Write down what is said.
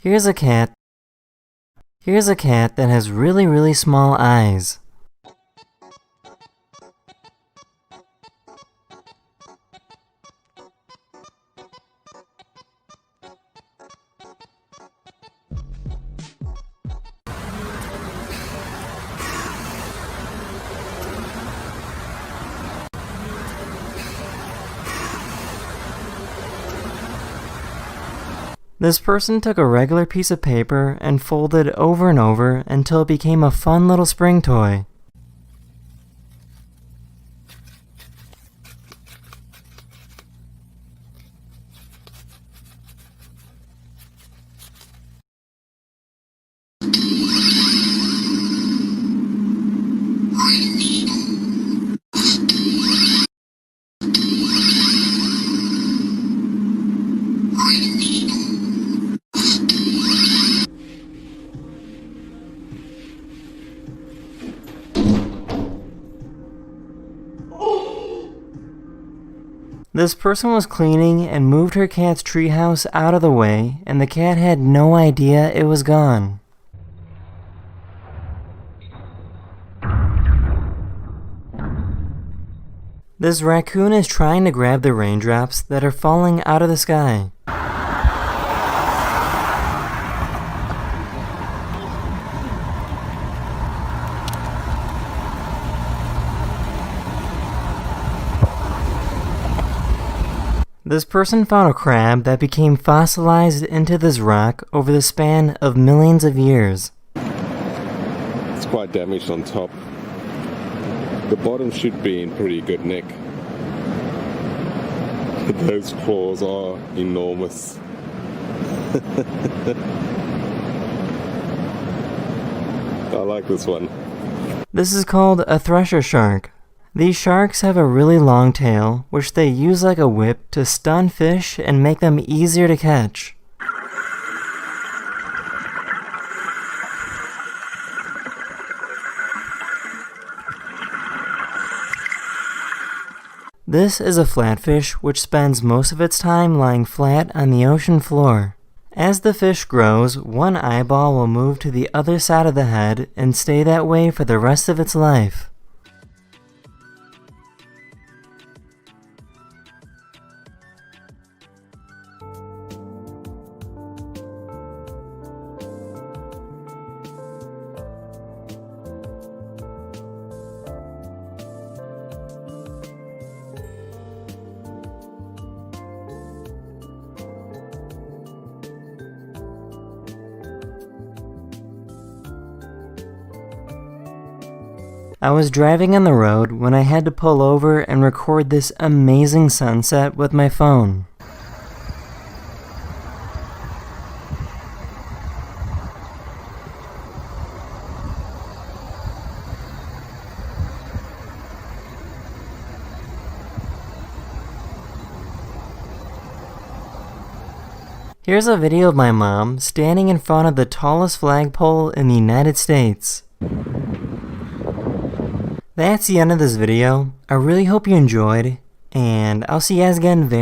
Here's a cat. Here's a cat that has really small eyes. This person took a regular piece of paper and folded over and over until it became a fun little spring toy. This person was cleaning and moved her cat's treehouse out of the way, and the cat had no idea it was gone. This raccoon is trying to grab the raindrops that are falling out of the sky. This person found a crab that became fossilized into this rock over the span of millions of years. It's quite damaged on top. The bottom should be in pretty good nick. Those claws are enormous. I like this one. This is called a thresher shark. These sharks have a really long tail, which they use like a whip to stun fish and make them easier to catch. This is a flatfish which spends most of its time lying flat on the ocean floor. As the fish grows, one eyeball will move to the other side of the head and stay that way for the rest of its life. I was driving on the road when I had to pull over and record this amazing sunset with my phone. Here's a video of my mom standing in front of the tallest flagpole in the United States. That's the end of this video. I really hope you enjoyed, and I'll see you guys again very